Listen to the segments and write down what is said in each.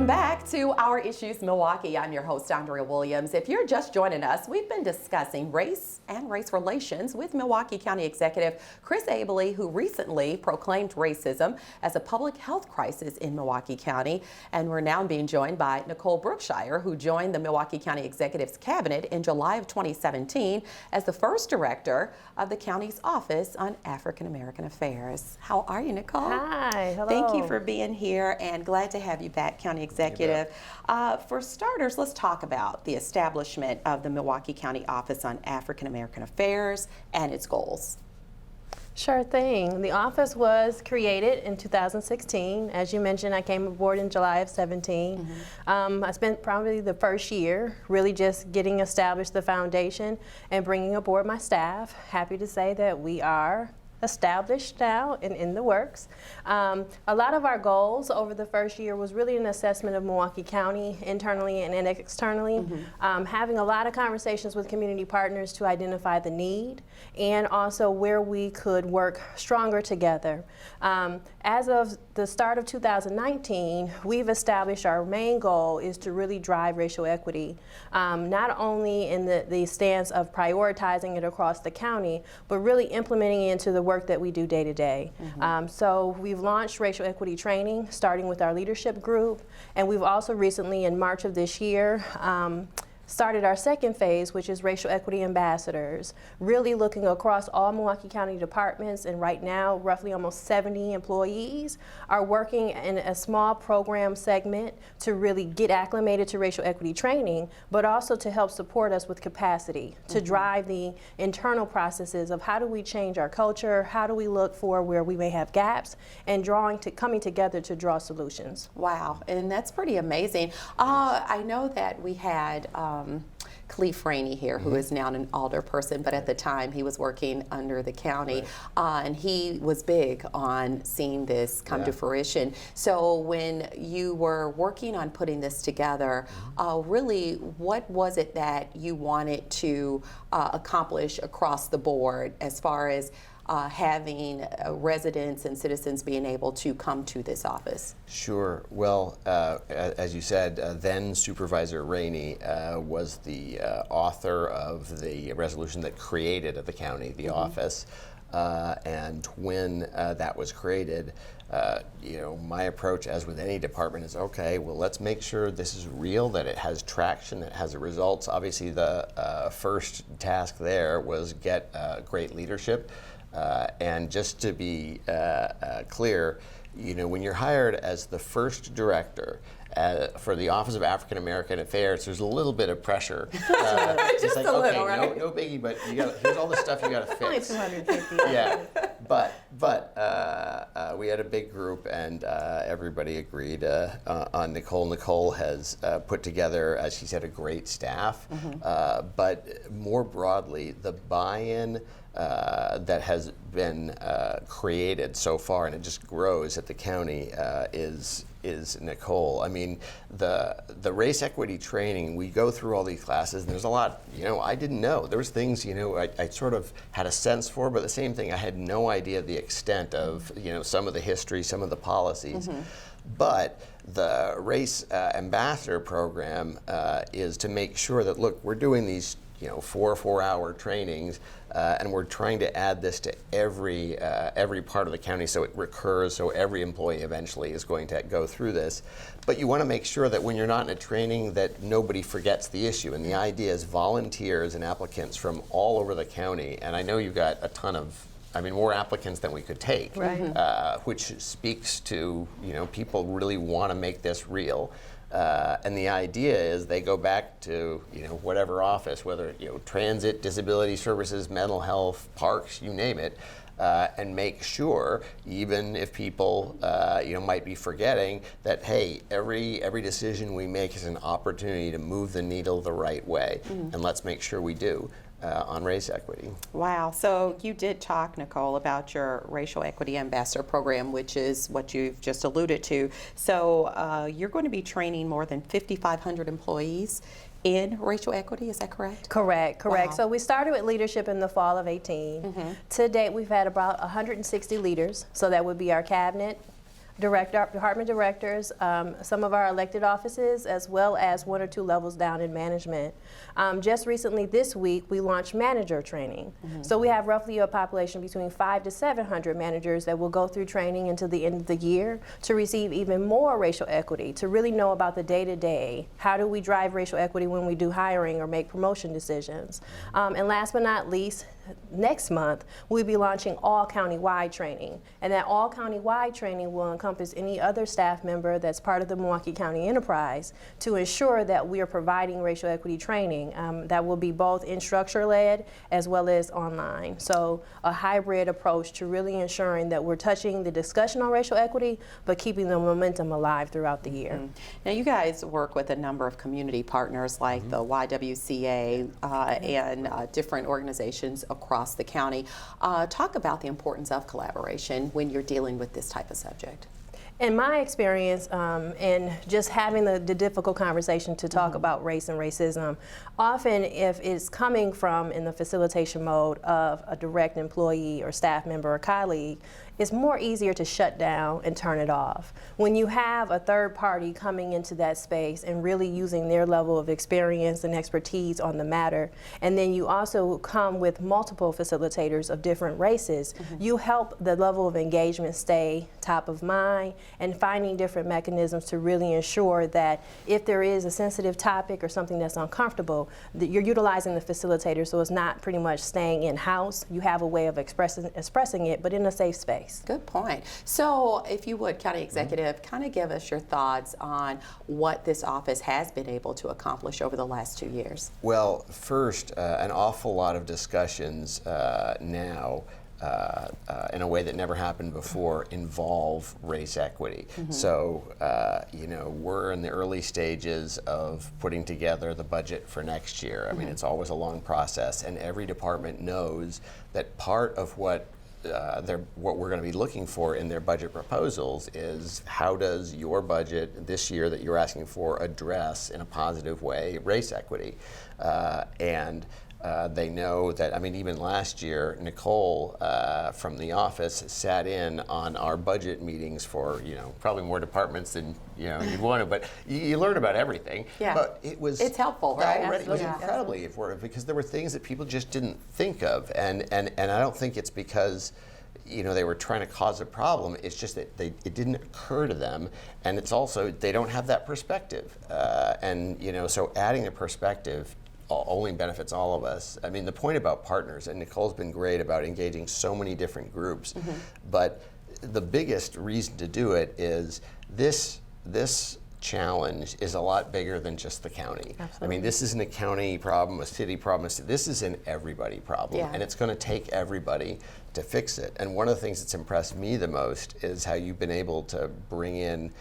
back to Our Issues Milwaukee. I'm your host, Andrea Williams. If you're just joining us, we've been discussing race and race relations with Milwaukee County Executive Chris Abele, who recently proclaimed racism as a public health crisis in Milwaukee County. And we're now being joined by Nicole Brookshire, who joined the Milwaukee County Executive's cabinet in July of 2017 as the first director of the county's Office on African-American Affairs. How are you, Nicole? Hi, hello. Thank you for being here and glad to have you back, County Executive. For starters, let's talk about the establishment of the Milwaukee County Office on African-American Affairs and its goals. Sure thing. The office was created in 2016. As you mentioned, I came aboard in July of 17. I spent probably the first year really just getting established the foundation and bringing aboard my staff. Happy to say that we are established now and in the works. A lot of our goals over the first year was really an assessment of Milwaukee County internally and externally, having a lot of conversations with community partners to identify the need and also where we could work stronger together. As of the start of 2019, we've established our main goal is to really drive racial equity, not only in the stance of prioritizing it across the county, but really implementing it into the work that we do day to day. So we've launched racial equity training, starting with our leadership group, and we've also recently, in March of this year, started our second phase, which is racial equity ambassadors, really looking across all Milwaukee County departments, and right now roughly almost 70 employees are working in a small program segment to really get acclimated to racial equity training, but also to help support us with capacity, to drive the internal processes of how do we change our culture, how do we look for where we may have gaps, and coming together to draw solutions. Wow, and that's pretty amazing. I know that we had Khalif Rainey here, who is now an alder person, but at the time he was working under the county, and he was big on seeing this come to fruition. So when you were working on putting this together, really what was it that you wanted to accomplish across the board as far as having residents and citizens being able to come to this office? Sure. Well, as you said, then Supervisor Rainey was the author of the resolution that created at the county the office. And when that was created, my approach, as with any department, is okay, well, let's make sure this is real, that it has traction, that it has results. Obviously, the first task there was get great leadership. And just to be clear, when you're hired as the first director for the Office of African American Affairs, there's a little bit of pressure. Just like, a little, right? No biggie, but here's all the stuff you got to fix. Only 250. Yeah, but we had a big group, and everybody agreed on Nicole. Nicole has put together, as she said, a great staff. But more broadly, the buy-in that has been created so far, and it just grows at the county, is Nicole. I mean, the race equity training, we go through all these classes, and there's a lot, I didn't know. There was things, I sort of had a sense for, but the same thing, I had no idea the extent of, some of the history, some of the policies. But the race ambassador program is to make sure that, look, we're doing these 4-hour trainings, and we're trying to add this to every part of the county, so it recurs, so every employee eventually is going to go through this. But you want to make sure that when you're not in a training that nobody forgets the issue, and the idea is volunteers and applicants from all over the county, and I know you've got a ton of, more applicants than we could take, which speaks to, people really want to make this real. And the idea is they go back to whatever office, whether transit, disability services, mental health, parks, you name it, and make sure, even if people might be forgetting, that hey, every decision we make is an opportunity to move the needle the right way, and let's make sure we do. On race equity. Wow. So you did talk, Nicole, about your racial equity ambassador program, which is what you've just alluded to. So you're going to be training more than 5,500 employees in racial equity, is that correct? Correct. Wow. So we started with leadership in the fall of 18. To date, we've had about 160 leaders. So that would be our cabinet, department directors, some of our elected offices, as well as 1 or 2 levels down in management. Just recently this week, we launched manager training. So we have roughly a population between 500 to 700 managers that will go through training until the end of the year to receive even more racial equity, to really know about the day-to-day. How do we drive racial equity when we do hiring or make promotion decisions? And last but not least, next month, we'll be launching all county-wide training. And that all county-wide training will encompass any other staff member that's part of the Milwaukee County enterprise to ensure that we are providing racial equity training that will be both instructor-led as well as online. So a hybrid approach to really ensuring that we're touching the discussion on racial equity, but keeping the momentum alive throughout the year. Now, you guys work with a number of community partners like the YWCA and different organizations across the county. Talk about the importance of collaboration when you're dealing with this type of subject. In my experience, and just having the difficult conversation to talk about race and racism, often if it's coming from in the facilitation mode of a direct employee or staff member or colleague, it's more easier to shut down and turn it off. When you have a third party coming into that space and really using their level of experience and expertise on the matter, and then you also come with multiple facilitators of different races, you help the level of engagement stay top of mind and finding different mechanisms to really ensure that if there is a sensitive topic or something that's uncomfortable, that you're utilizing the facilitator so it's not pretty much staying in-house. You have a way of expressing it, but in a safe space. Good point. So if you would, County Executive, kind of give us your thoughts on what this office has been able to accomplish over the last 2 years. Well, first, an awful lot of discussions now in a way that never happened before involve race equity. So, you know, we're in the early stages of putting together the budget for next year. I mean, it's always a long process, and every department knows that part of what we're going to be looking for in their budget proposals is how does your budget this year that you're asking for address in a positive way race equity, and they know that, I mean, even last year, Nicole from the office sat in on our budget meetings for, you know, probably more departments than, you know, you'd want to, but you learn about everything. Yeah. But it's helpful, right? It was incredibly important because there were things that people just didn't think of. And I don't think it's because, you know, they were trying to cause a problem. It's just that it didn't occur to them. And it's also, they don't have that perspective. And, you know, so adding a perspective only benefits all of us. I mean, the point about partners, and Nicole's been great about engaging so many different groups, but the biggest reason to do it is this challenge is a lot bigger than just the county. Absolutely. I mean, this isn't a county problem, a city problem. This is an everybody problem, and it's going to take everybody to fix it. And one of the things that's impressed me the most is how you've been able to bring in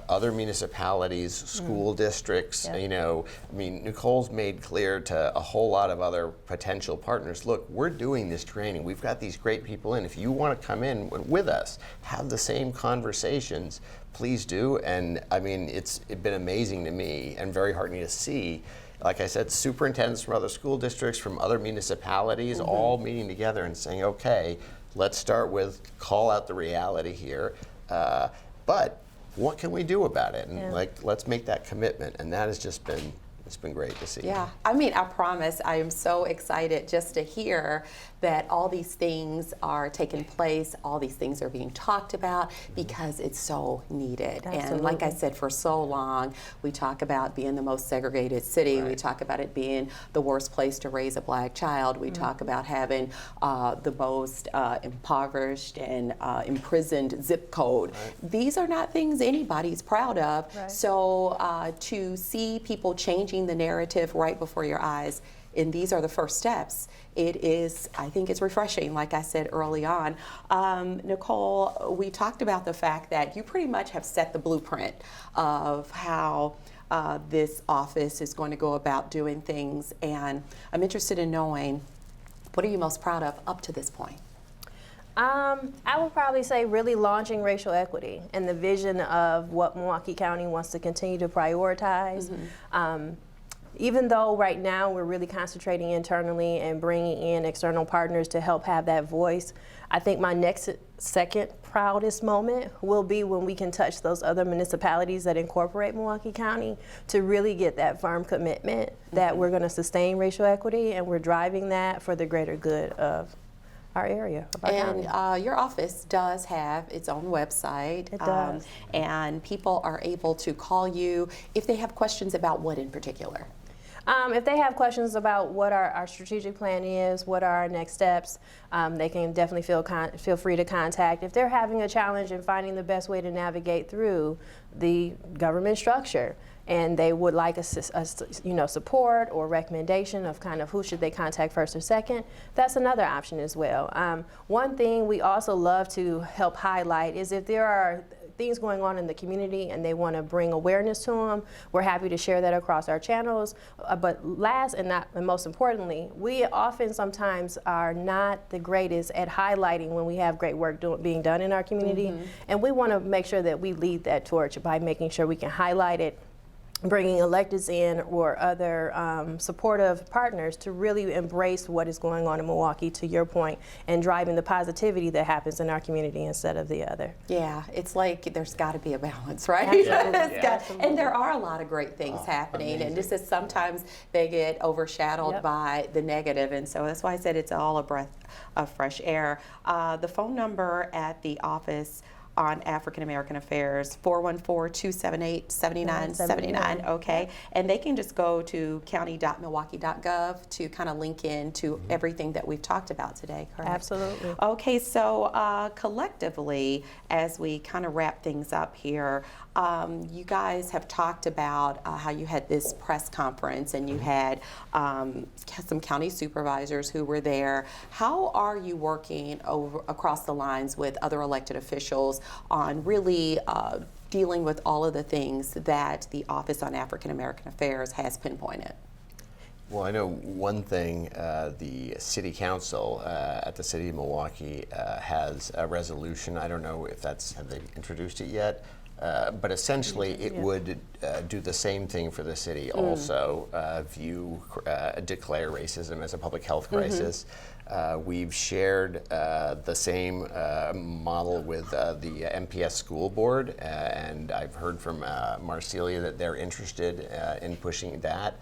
other municipalities, school districts. You know, I mean, Nicole's made clear to a whole lot of other potential partners, look, we're doing this training. We've got these great people in. If you want to come in with us, have the same conversations, please do. And I mean, it's been amazing to me and very heartening to see, like I said, superintendents from other school districts, from other municipalities, all meeting together and saying, okay, let's start with call out the reality here, but what can we do about it? And like, let's make that commitment. And that has just been, it's been great to see. Yeah, I mean, I promise I am so excited just to hear that all these things are taking place, all these things are being talked about because it's so needed. Absolutely. And like I said, for so long, we talk about being the most segregated city. We talk about it being the worst place to raise a black child. We talk about having the most impoverished and imprisoned zip code. These are not things anybody's proud of. So to see people changing the narrative right before your eyes, and these are the first steps, it is, I think it's refreshing, like I said early on. Nicole, we talked about the fact that you pretty much have set the blueprint of how this office is going to go about doing things, and I'm interested in knowing, what are you most proud of up to this point? I would probably say really launching racial equity and the vision of what Milwaukee County wants to continue to prioritize. Even though right now we're really concentrating internally and bringing in external partners to help have that voice, I think my second proudest moment will be when we can touch those other municipalities that incorporate Milwaukee County to really get that firm commitment that we're going to sustain racial equity, and we're driving that for the greater good of our area, of our county. And your office does have its own website. It does. And people are able to call you if they have questions about what in particular? If they have questions about what our strategic plan is, what are our next steps, they can definitely feel free to contact. If they're having a challenge in finding the best way to navigate through the government structure, and they would like support or recommendation of kind of who should they contact first or second, that's another option as well. One thing we also love to help highlight is if there are things going on in the community and they want to bring awareness to them, we're happy to share that across our channels. But last and most importantly, we often sometimes are not the greatest at highlighting when we have great work being done in our community. And we want to make sure that we lead that torch by making sure we can highlight it, bringing electeds in or other supportive partners to really embrace what is going on in Milwaukee, to your point, and driving the positivity that happens in our community instead of the other. Yeah, it's like there's got to be a balance, right? Absolutely. And there are a lot of great things happening, amazing. and just as sometimes they get overshadowed by the negative, and so that's why I said it's all a breath of fresh air. The phone number at the office on African American Affairs, 414-278-7979, okay? And they can just go to county.milwaukee.gov to kind of link in to everything that we've talked about today, correct? Absolutely. Okay, so collectively, as we kind of wrap things up here, you guys have talked about how you had this press conference and you had some county supervisors who were there. How are you working across the lines with other elected officials on really dealing with all of the things that the Office on African American Affairs has pinpointed? Well, I know one thing, the City Council at the City of Milwaukee has a resolution. I don't know if have they introduced it yet? But essentially, it would do the same thing for the city. Also, declare racism as a public health crisis. We've shared the same model with the MPS school board, and I've heard from Marcelia that they're interested in pushing that.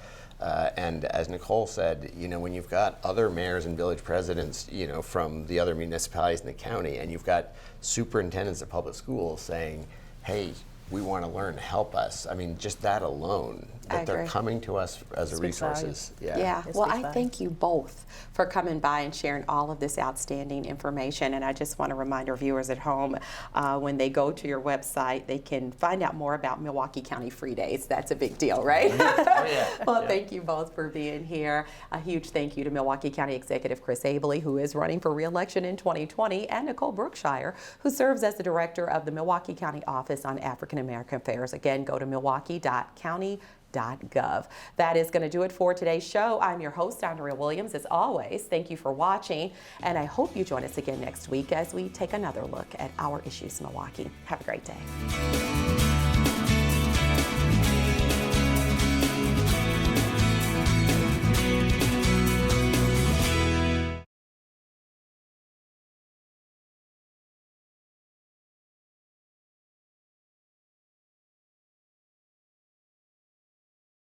And as Nicole said, when you've got other mayors and village presidents, from the other municipalities in the county, and you've got superintendents of public schools saying, hey, we want to learn, help us. I mean, just that alone, that they're coming to us as a resources. Yeah. Well, I thank you both for coming by and sharing all of this outstanding information. And I just want to remind our viewers at home, when they go to your website, they can find out more about Milwaukee County Free Days. That's a big deal, right? Well, thank you both for being here. A huge thank you to Milwaukee County Executive Chris Abele, who is running for re-election in 2020, and Nicole Brookshire, who serves as the director of the Milwaukee County Office on African American Affairs. Again, go to milwaukee.county.gov. That is going to do it for today's show. I'm your host, Andrea Williams. As always, thank you for watching, and I hope you join us again next week as we take another look at our issues in Milwaukee. Have a great day.